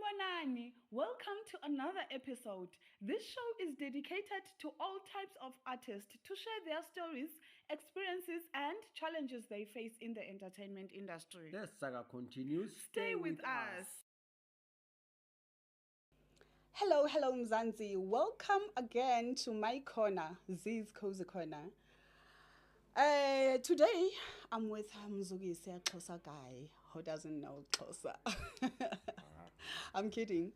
Sanibonani. Welcome to another episode. This show is dedicated to all types of artists to share their stories, experiences, and challenges they face in the entertainment industry. The saga continues. Stay with us. Hello, Mzansi. Welcome again to my corner, Z's Cozy Corner. Today, I'm with Mzugisi, a Xhosa guy who doesn't know Xhosa. I'm kidding.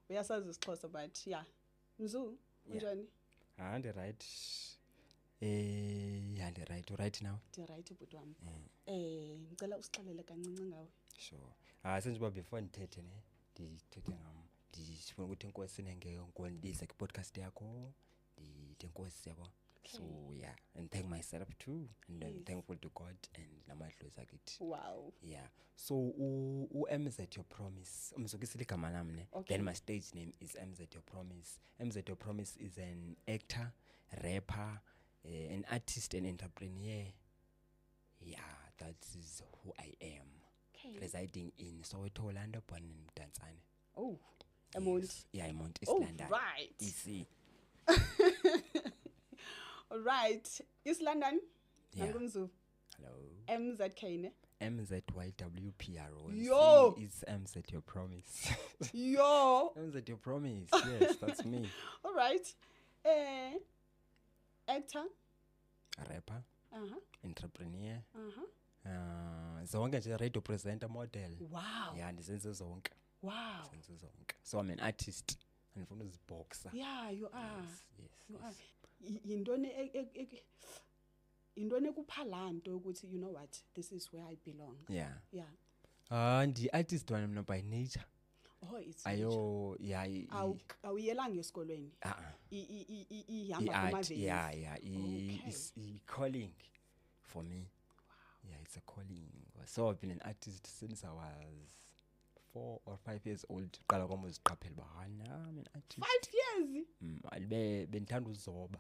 We are saying Xhosa, but yeah. Mzu, unjani? And right. Right now. Right, but wami. Ngicela usixolele kancinci ngawe. Sure. Senje before ndithethe ne, ndithethe ngam. Ndifuna ukuthi inkosi nenge ngondisa ku podcast yakho. Ndithi inkosi yabo. So yeah, and thank myself too, and I'm thankful to God and namadlozi akithi. Wow. Yeah. So MZ Your Promise. Umzukisi ligama lami ne. Okay. Then my stage name is MZ Your Promise. MZ Your Promise is an actor, rapper, an artist and entrepreneur. Yeah, that is who I am. Okay. Residing in Soweto, Orlando, born in Mdantsane. Oh, Emont. Yes. Yeah, Emont, East Oh, London. right. EC. All right. East London. Yeah. Ngumzu. Hello. MZK ne? MZYWPRO. Yo! It's MZ Your Promise. Yo. MZ Your Promise. Yes, that's me. All right. Actor. Rapper, Uh-huh. entrepreneur. Uh-huh. Zonke nje radio presenter, model. Wow. Yeah, ndizenze zonke. Wow. Ndizenze zonke. So I'm an artist. Andifuna uziboxa. Yeah, you are. Yes. You are. Yintoni ekupha lanto ukuthi you know what, this is where I belong. Yeah. Yeah. Ndi-artist wena mina by nature. Oh, it's Ayo, yeah. awuyelanga esikolweni. Ihamba I-art, kumaveni. yeah. Okay. It's calling for me. Wow. Yeah, it's a calling. So I've been an artist since I was 4 or 5 years old. Qala kwami uziqaphela ba I'm an artist. 5 years. Bendithanda uzoba.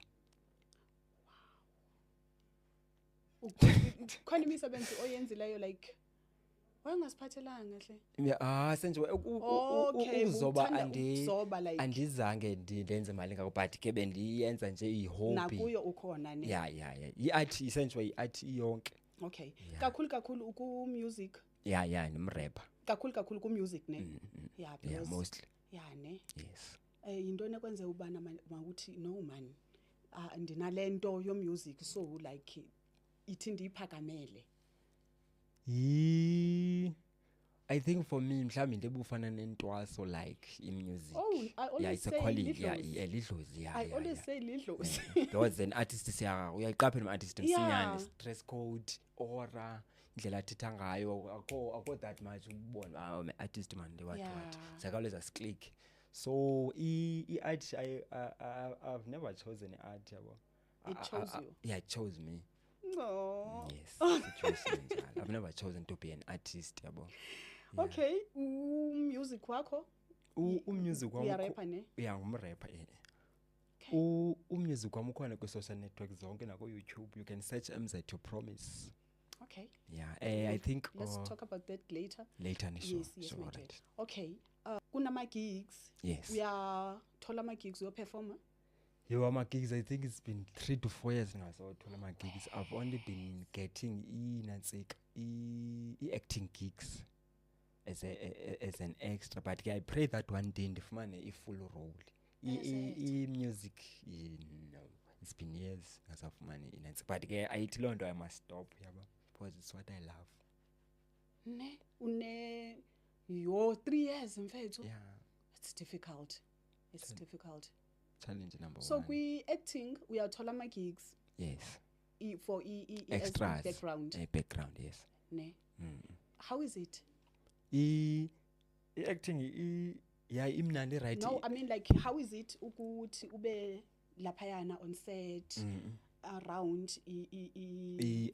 Khona imisebenzi oyenzileyo like wayengasiphathelanga kahle. Yeah, senje Okay, uzoba uthanda ukuzoba like andizange ndenze imali ngako but ke bendiyenza nje i-hobby. nakuyo ukhona ne. Yeah. I-art essentially i-art yonke. Okay. Yeah. Kakhulu ku music. Yeah, nimrapper. Kakhulu ku music ne. Yeah, Yeah, because mostly. yeah ne. Yes. Yintoni ekwenze ubana mawuthi no man. Ndinalento yo music so like ithi ndiphakamele. I think for me mhlawumbe into ebufana nentwaso like in music. Oh, I always yeah, it's say a calling. lidlozi. Yeah, lidlozi. Yeah. I always say lidlozi. Because an artist uyayiqaphela artist Yeah. msinyane, stress code, aura, indlela athetha ngayo akho that much ubona I'm an artist man what. So I always just click. So art I've never chosen art yabo. It chose you. Yeah, it chose me. No. Yes, situation njalo. I've never chosen to be an artist yabo. Yeah. Okay, music wakho? Umusic wami Uyarapper ne? Yeah, ngumrapper. Okay. Umusic wami ukhona ku social networks zonke na ku YouTube. You can search MZ Your Promise. Okay. Yeah, I think Let's talk about that later. later ni sure. Yes, Sure, my right. dear. Okay. Kunama gigs. Yes. Uyathola ama gigs yo performer? Yo, my gigs, I think it's been 3 to 4 years now. So to my gigs, I've only been getting acting gigs as an extra. But yeah, I pray that one day ndifumane a full role. Music, no, it's been years as I've money in it. But yeah, I tell I must stop yabo because it's what I love. Ne? Yo 3 years mfethu. Yeah, It's difficult. It's difficult. challenge number So one. we acting, uyathola ama gigs Yes, for extras. as background. Background, yes. Ne? How is it? Acting yeah imnandi right. No, I mean like how is it ukuthi ube laphayana on set around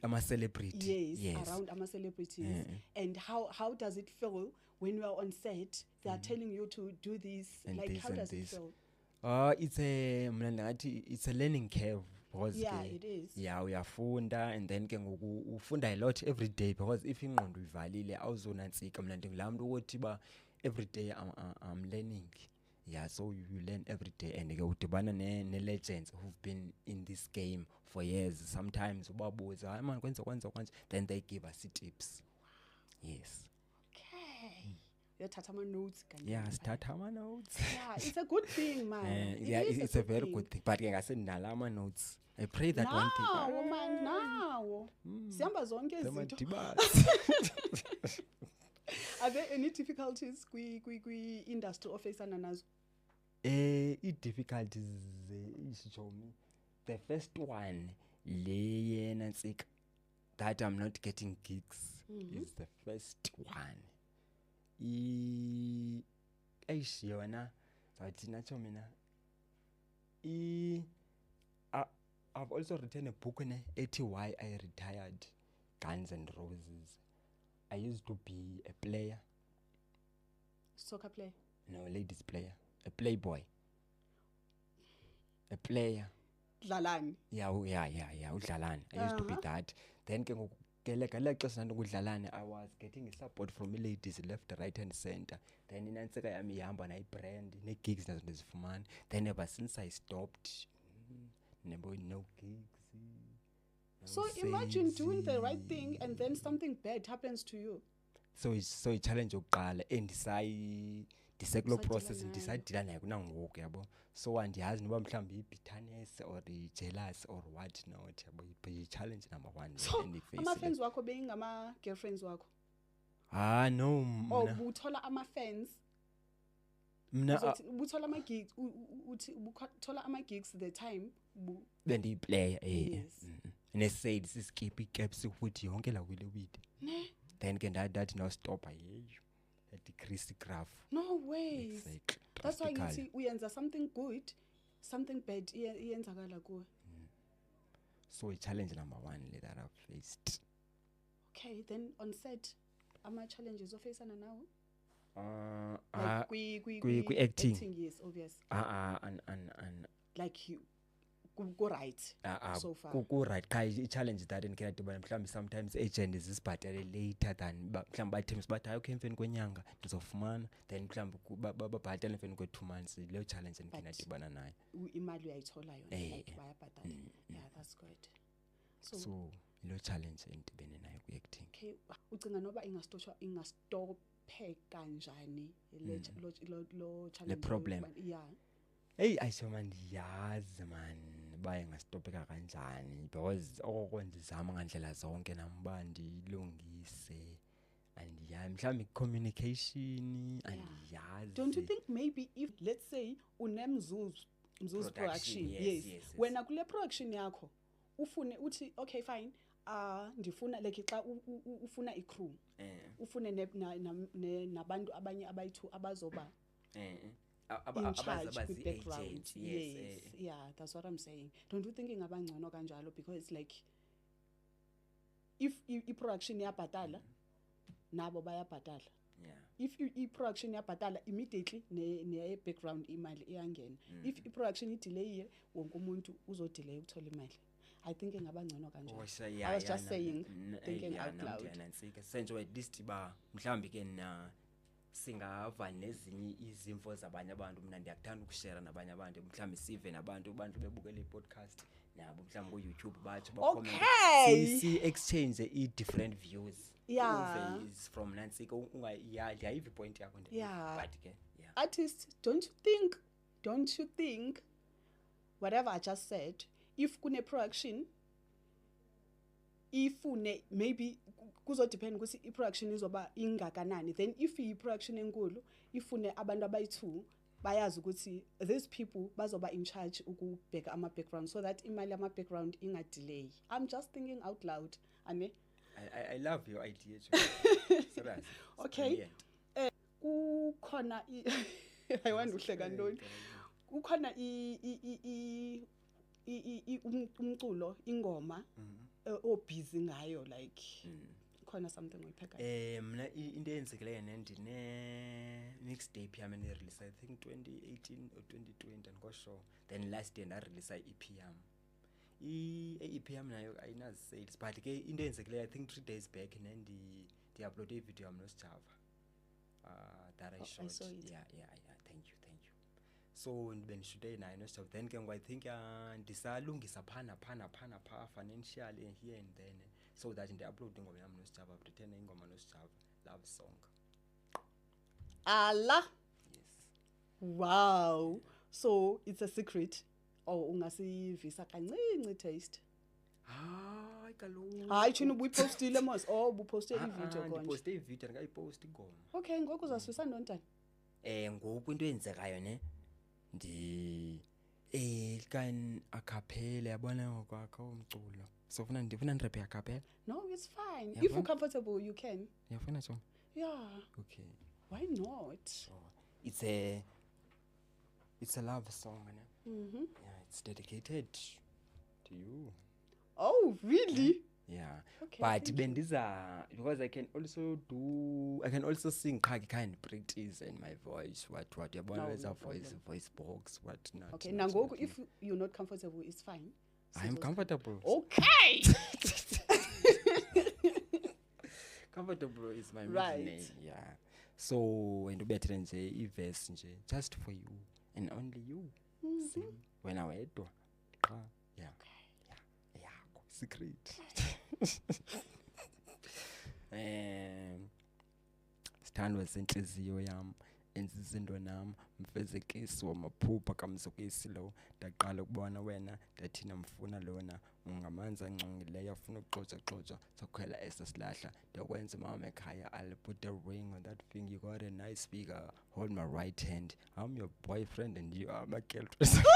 ama celebrity. yes, around ama celebrities and how does it feel when you are on set they are telling you to do this And like this how and does this. it feel? It's a learning curve because Yeah, it is. Yeah, uyafunda and then ke ngoku ufunda a lot every day because if ingqondo ivalile awuzonantsika mina ndingumuntu ukuthi ba every day I'm learning. Yeah, so you learn every day, and udibana ne legends who've been in this game for years. Sometimes ubabuza, hayi man kwenza kanje, then they give us tips. Yes. Okay. Uyathatha ama notes kanje. Yeah, start ama notes. Yeah, it's a good thing, man. Yeah, it's a very good thing. But ngase ndala ama notes. I pray that one thing. Nawo man, nawo. Sihamba zonke izinto. Are there any difficulties kwi industry ofacana nazo? I-difficulties ishomi. The first one, le Nantsika, that I'm not getting gigs is the first one. Yona zathi nacho mina. I've also written a book on ethi why I retired Guns N' Roses. I used to be a player. Soccer player? No, ladies player. A playboy. A player. Dlalani. Yeah, udlalani. I used to be that. Then ke xesha ndikudlalane, I was getting support from ladies left, right and center. Then inantsika yami ihamba nayi brand, ne gigs nazo ndizifumana. Then ever since I stopped, no gigs. So imagine doing the right thing and then something bad happens to you. So a challenge yokuqala ndisekulo process ndisadila nayo kunangoku yabo. So andiyazi noba mhlawumbi i-bitterness or i-jealous or what not yabo. I-challenge number 1. So ama-fans wakho beyingama-girlfriends wakho? No. Oh, buthola ama-fans? Buthola ama-gigs, buthola ama-gigs the time? Bendiyiplayer, Yes. Ne-said siskipha i-caps ukuthi yonke la wile wide. Then ke ndathi now stop ayeyo. Decrease graph. No way. Exactly. That's why you see uyenza something good, something bad iyenzakala kuwe. So a challenge number 1 that I've faced. Okay, then on set, ama challenges ofacana nawo? Like kwi acting. Yes, obvious. And like you go right so far. Go right. Kai challenge that and can do mhlawumbi sometimes agent is isibhatale later than mhlawumbi bathemba bathi hayi okay emveni kwenyanga ndizofumana, then mhlawumbi babhatale emveni kwe2 months. Leyo challenge endikena dibana nayo. Imali uyayithola yona like bayabhatala. Yeah, that's good. So leyo challenge endibene nayo ku-acting. Okay, ucinga noba ingastophe kanjani lo challenge? Le problem. Yeah. Hey, ayisho man ndiyazi man baye ngastopeka kanjani because okwenza izama ngandlela zonke namba ndilungise andiyazi mhlawumbi communication andiyazi. Don't you think maybe if let's say unemzuzu production, yes. Wena kule production yakho ufune uthi okay fine, ndifuna like xa ufuna i-crew, ufune nabantu abanye abayi2 abazoba in charge with background. Yes. Yeah, that's what I'm saying. Don't you think ingaba ngcono kanjalo, because like if i-production iyabhatala nabo bayabhatala. Yeah. If i-production iyabhatala immediately ne-background imali iyangena. If i-production idelay wonke umuntu uzodelay ukuthola imali. I think ingaba ngcono kanjalo. I was just saying, thinking out loud. Senje at least ba mhlawumbi ke na singava nezinye izimvo zabanye abantu. Mina ndiyakuthanda ukushare nabanye abantu, mhlawumbi sive nabantu bebukele i-podcast nabo mhlawumbi ku-YouTube bathi comment. Si exchange i-different views. Yeah. Is from Nantsika ndiyayiva ipoint yakho nje. Yeah. But ke yeah. Artists, don't you think whatever I just said, if kune production ifune maybe kuzo depend ukuthi i-production izoba ingakanani, then if i-production enkulu ifune abantu abayi2 bayazi ukuthi these people bazoba in charge ukubheka ama-background so that imali ama-background ingadelay. I'm just thinking out loud. Ane? I love your idea. Serious. Okay. Kukhona ayiwanda uhleka ntoni. Kukhona umculo ingoma obusy ngayo like khona something uyipheka. Mina into eyenzekileyo ndine mixtape yami ne-release I think 2018 or 2020 andikosure. Then last year nda-release i-EP yami. I-EP yami nayo ayinazi sales, but ke into eyenzekileyo I think 3 days back ndi-upload ivideo yami noSjava. that I shot. I saw it. Yeah. Thank you. So bengishude nayo noSjava. Then ke I think ndisalungisa phana financially here and then, so that ndi-upload ingoma yami noSjava, pretend ingoma noSjava, love song. Allah. Yes. Wow. So it's a secret. Ungasivisa kancinci taste. Hayi kaloku. Hayi thina ubuyipostile mos. Ubuposte ivideo konje. Ndiposte ivideo ndingayiposti ingoma. Okay, ngoku uzasivisa ntoni? Ngoku into eyenzekayo ne kan acapella yabona ngokwakho umculo. So ndifuna ndirap acapella. No, it's fine. Yeah, if you're comfortable, you can. Yafuna so? Yeah. Okay. Why not? So it's a love song, ne? Yeah, it's dedicated to you. Oh, really? Yeah. Okay, But thank bendiza, because I can also sing kind practice in my voice. What you No, always no have voice problem. box, what not. Okay, not, nangoku not, if you're not comfortable, it's fine. I'm comfortable. Okay. Comfortable is my Right. middle name. Yeah. So and better nje i-verse nje just for you and only you. See, when I wedwa. Yeah. Yeah. Secret. Sithandwa senhliziyo yami, enzizindo nami, mfezekisi wamaphupha kamzukisi lo, ndaqala ukubona wena, ndathina mfuna lona, ungamanzi angcungileyo afuna ukuxoxa, sokhwela esasilahla, ndakwenza mama ekhaya, I'll put a ring on that thing, you got a nice figure, hold my right hand, I'm your boyfriend and you are my girlfriend.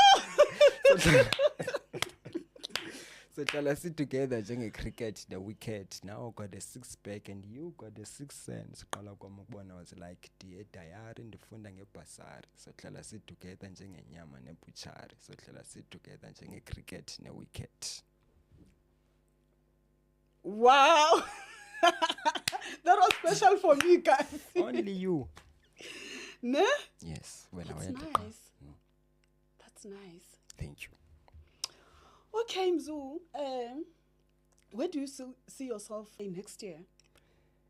So tell us it together njenge cricket, the wicket. Now I got a 6-pack and you got a 6 cents. Qala kwami ukubona was like dear diary ndifunda ngebasari. So tell us it together njenge nyama nebuchari. So tell us it together njenge cricket ne wicket. Wow. That was special for me, guys. Only you. Ne? Yes, when That's I went. nice. That's nice. Thank you. Okay, Mzu. Where do you see yourself next year?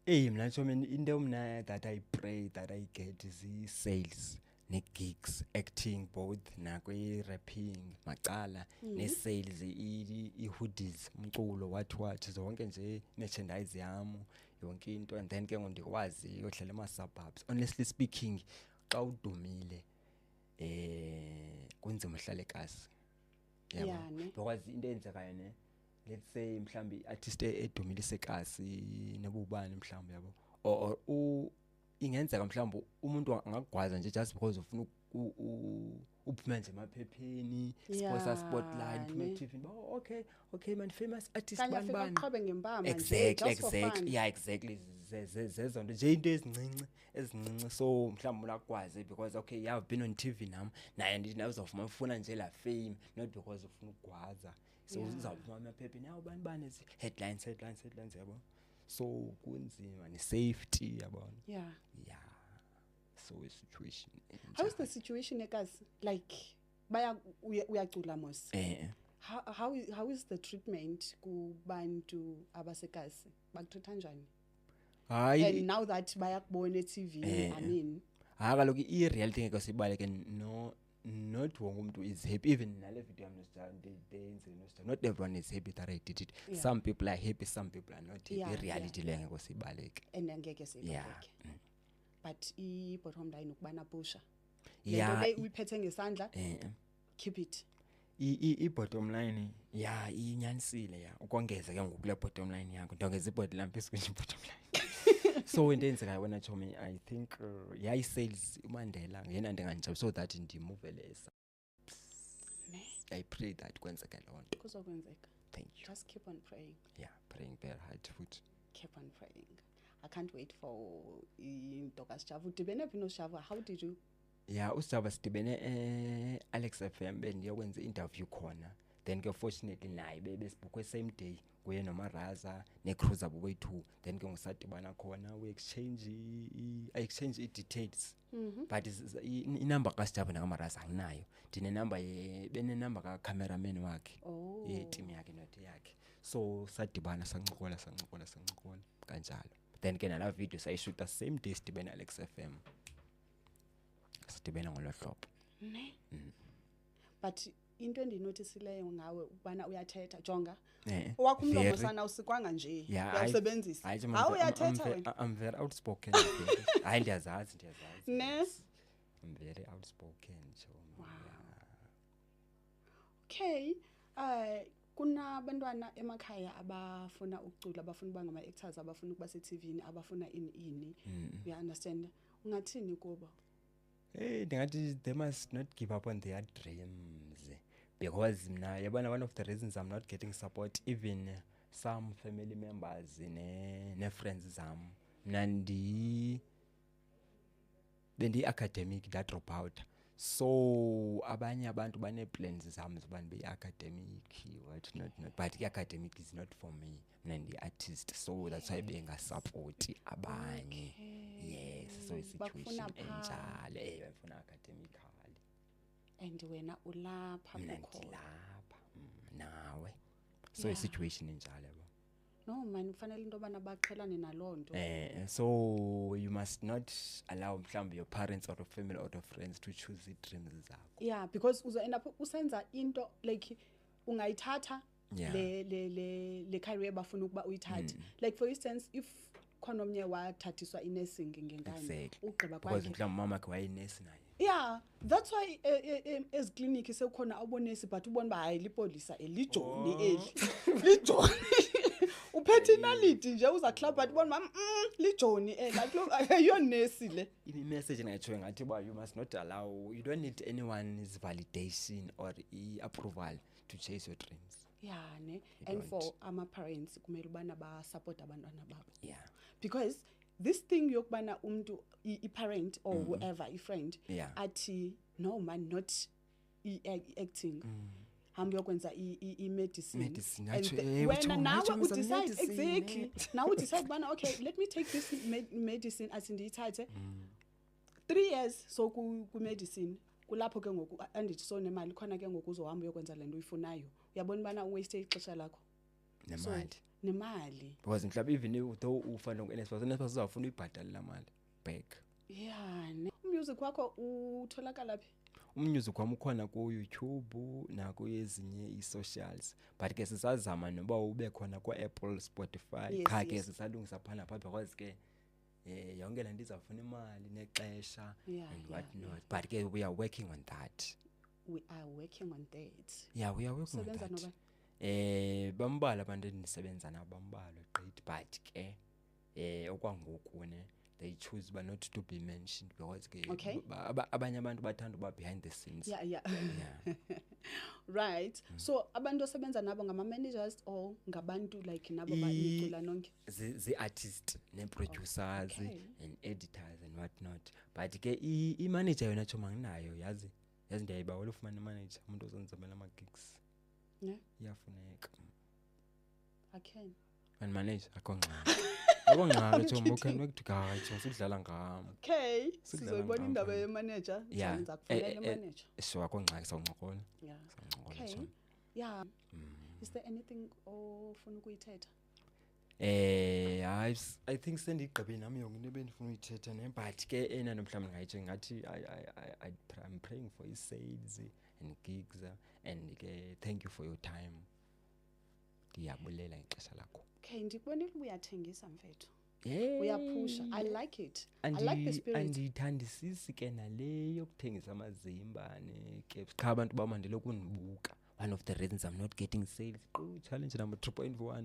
Hey, mna ntsho into mna that I pray that I get is sales ne-gigs, acting both nakwi-rapping macala ne-sales, i-hoodies, umculo what zonke nje merchandise yami yonke into, and then ke ngondikwazi yohlala ema-suburbs. Honestly speaking, xa udumile kunzima uhlale kasi. Yeah, ne? Because into eyenzekayo ne, let's say mhlambi artist edumile sekasi nebubani mhlambi yabo, or ingenzeka mhlambi umuntu angagwaza nje just because ufuna uphuma nje emaphepheni, sponsor spotlight, phuma eTV. Oh, okay man, famous artist bani. Uqhabe ngempama Exactly. Yeah, exactly. Zezonto nje into ezincinci, so mhlawumbe ulakwazi because okay, yeah, I've been on TV now, naye ndithi nawe uzofuna ufuna nje la fame, not because ufuna ukugwaza. So uzawuphuma emaphepheni, nawo bani headlines yabo. So kunzima ne-safety yabona. Yeah. So a situation. How is the situation, guys? Like, uyacula mos. How is the treatment kubantu abasekasi? Bakuthatha njani? And now that bayakubona eTV, I mean. Kaloku i-reality ngeke sibaleke not wonke umuntu is happy. Even nale video yami noSjava, not everyone is happy that I did it. Yeah. Some people are happy, some people are not happy. Yeah, I-reality le ngeke sibaleke. And ngeke sibaleke. Yeah. But i-bottom line ukubana pusha. Yeah. Lento uyiphethe ngesandla. Keep it. I-bottom line, yeah, inyanisile, yeah. Ukongeza ke ngoku le bottom line yakho, ndongeza i-bottom line phezu kwe-bottom line. So into eyenzekayo wena Chomi, I think i-sales uMandela yena ndinganjalo so that ndimuvele esa. I pray that kwenzeke loo nto. Kuzokwenzeka. Thank you. Just keep on praying. Yeah, praying very hard futhi. Keep on praying. I can't wait for into kaSjava. Udibene phi noSjava? How did you? Yeah, uSjava sidibene Alex FM bendiyokwenza i-interview khona. Then ke fortunately naye besibukwe same day kuye noMaraza ne-Cruiser boy2. Then ke ngusadibana khona we exchange i-details. But inamba kaSjava nakaMaraza anginayo. Ndinenamba benenamba ka-cameraman wakhe. Ye-team yakhe not yakhe. So sadibana sancokola kanjalo. Then ke nala video sayishoota same day sidibene Alex FM. sidibena ngolo hlobo ne but into endinothisileyo ngawe ubana uyathetha jonga owakho umlomo sana usikwanga nje uyawusebenzisa hayi uyathetha wena I'm very outspoken hayi ndiyazazi ne I'm very outspoken so wow. Okay kuna abantwana emakhaya abafuna ukucula abafuna ukuba ngama actors abafuna ukuba se TVini abafuna ini you understand ungathini kubo ndingathi they must not give up on their dreams because mna yabona one of the reasons I'm not getting support even some family members ne friends zam mna bendi academic that drop out so abanye abantu bane plans zami zobani be academic what not but academic is not for me mna ndi artist so that's why benga support abanye yes so situation enjalo bafuna academically and wena ulapha lapha nawe so a situation enjalo no man kufanele into bana baqhelane nalonto so you must not allow mhlawumbe your parents or your family or your friends to choose the dreams zakho because uzo end up usenza into like ungayithatha le career bafuna ukuba uyithathe like for instance if khona omnye wathathiswa inursing ngenkani ugqiba kwakhe because mhlawumbe mama ke wayinurse naye that's why as clinic sekukhona abonesi but ubona ba hayi lipolisa elijoni eli lijoni upethinality nje uza club but ubona mama lijoni ayo nurse le message ngathi ngathi ba you must not allow you don't need anyone's validation or approval to chase your dreams ne and for ama parents kumele ubana ba support abantwana babo because this thing yokubana umuntu I parent or whoever I friend athi no man not acting hambe yokwenza I medicine when now you decide exactly now you decide bana okay let me take this medicine as ndiyithathe 3 years so ku medicine kulapho ke ngoku andithi so nemali khona ke ngoku uzohamba uyokwenza lento uyifunayo uyabona bana uwaste ixesha lakho nemali because mhlawumbe even though ufana ku-NSFAS uzawufuna uyibhatala la mali back music wakho utholakala phi music wami ukhona ku YouTube na ku ezinye i-socials but ke sisazama noba ube khona ku Apple Spotify ke sisalungisa phana pha because ke yonke lento izafuna imali nexesha and what not but ke we are working on that we are working on that bambala abantu endisebenza nabo bambala great but ke okwangoku they choose but not to be mentioned because abanye abantu bathanda uba behind the scenes right so abantu osebenza nabo ngama managers or ngabantu like nabo banicula nonke the artists ne producers and editors and what not but ke I manager yona choma nginayo yazi ndiyayiba olufumana manager umuntu ozenzabela ama gigs iyafuneka and manage akonxa abongqa Jombo can to ga sidlala ngami sizoyibona indaba ye manager senza kufanele manager so akonxa soncokola is there anything ofuna ukuyithetha I think sendigqibe nami yonke into benifuna uyithetha ne but ke ena nomhlanje ngayitshe ngathi I'm praying for your sales and gigs and thank you for your time ndiyabulela ixesha lakho ndikubonile uyathengisa mfethu uyapusha I like it I like the spirit andithandisisi ke nale yokuthengisa amazimbane ke cha abantu bamandile ukunibuka one of the reasons I'm not getting sales challenge number 3.1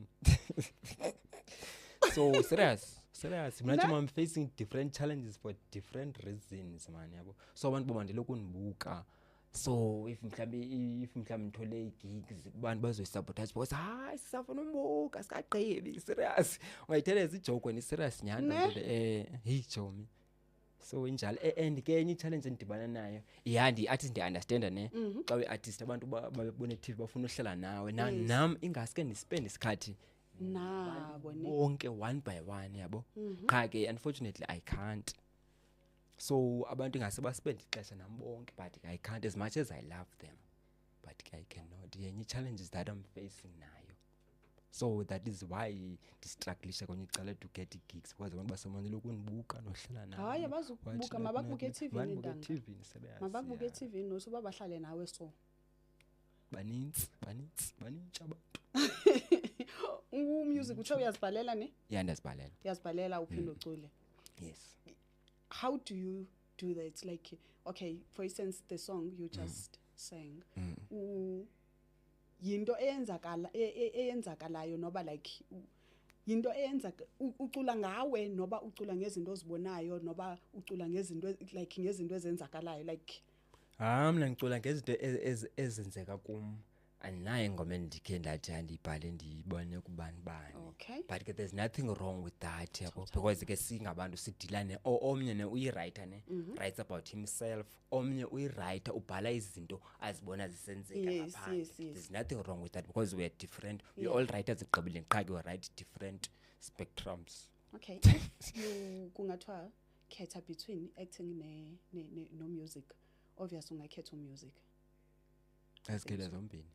so serious I'm facing different challenges for different reasons man yabo so abantu bamandile ukunibuka so if mhlawumbe ngithole gigs abantu bazoyisabotage because sisafuna umbuka sikaqhebi serious ungayitheleza ijoke ni serious nyana hey Jomi so injalo and ke enye challenge endibana nayo athi ndi understand ne xa we artist abantu babone TV bafuna uhlala nawe nami ingaske ndispend isikhathi nabo bonke one by one yabo cha ke unfortunately I can't so abantu ngase baspend ixesha nami bonke but I can't as much as I love them but I cannot yenye challenges that I'm facing nayo So that is why ndistrugglisha kwenye icala to get gigs because abantu basemanzile ukunibuka nohlala nawe. Hayi abazukubuka mabakubuke eTV-ni ndanga. TV-ni sebeyazi. Mabakubuke eTV-ni nosuba bahlale nawe so. Banintsi abantu. Music utsho uyazibhalela ne? Yeah, ndiyazibhalela. Uyazibhalela uphinde ucule. Yes. How do you do that? Like, okay, for instance, the song you just sang. Yinto eyenzakalayo noba like yinto eyenza ucula ngawe noba ucula ngezinto ozibonayo noba ucula ngezinto like ngezinto ezenzakalayo like Mina ngicula ngezinto ezenzeka kum andinayo ingoma endikhe ndathi andibhale ndiyibone kubani bani. Okay. But there's nothing wrong with that yabo because ke singabantu sidilane omnye ne uyiwriter ne writes about himself, omnye uyiwriter ubhala izinto azibona zisenzeka ngaphandle. There's nothing wrong with that because we are different. We all writers igqibile qha we write different spectrums. Okay. You kungathiwa khetha between acting no music. Obviously ungakhetha music. Asikhetha zombini.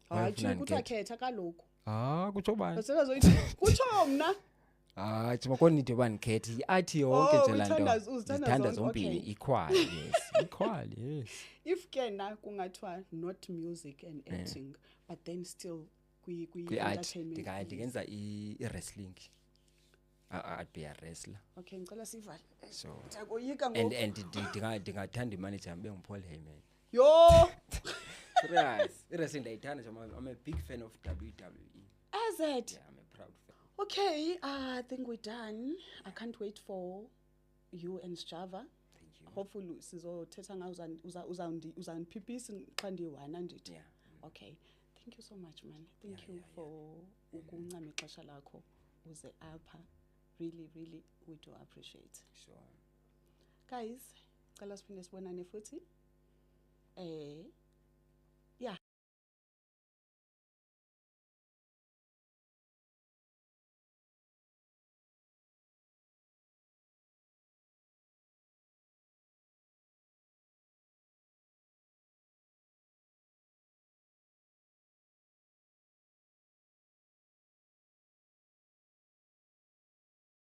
Hayi kuthiwa khetha kaloku. Kutsho bani? Basela zoyithi kutsho mna. Jima konito banikhethe iathi yonke nje lanto. Uzithanda zombini equal, yes. Equal, yes. If kena kungathiwa not music and acting but then still kwi entertainment. Ndingenza i-wrestling. I'd be a wrestler. Okay, ngicela sivale. So Ngiyakoyika ngoku. And ndingathanda imanager mbe nguPaul Heyman. Yo! Yes, wrestling ndayithanda. I'm a big fan of WWE. As it? Yeah, I'm a proud fan. Okay, I think we're done. I can't wait for you and Sjava. Thank you. Hopefully sizothetha ngazo uzandiphipisa xa ndiyi-1 ndithi. Yeah. Okay. Thank you so much man. Thank you for ukuncama ixesha lakho uze apha. Really we do appreciate. Sure. Guys, cala siphinde sibonane futhi.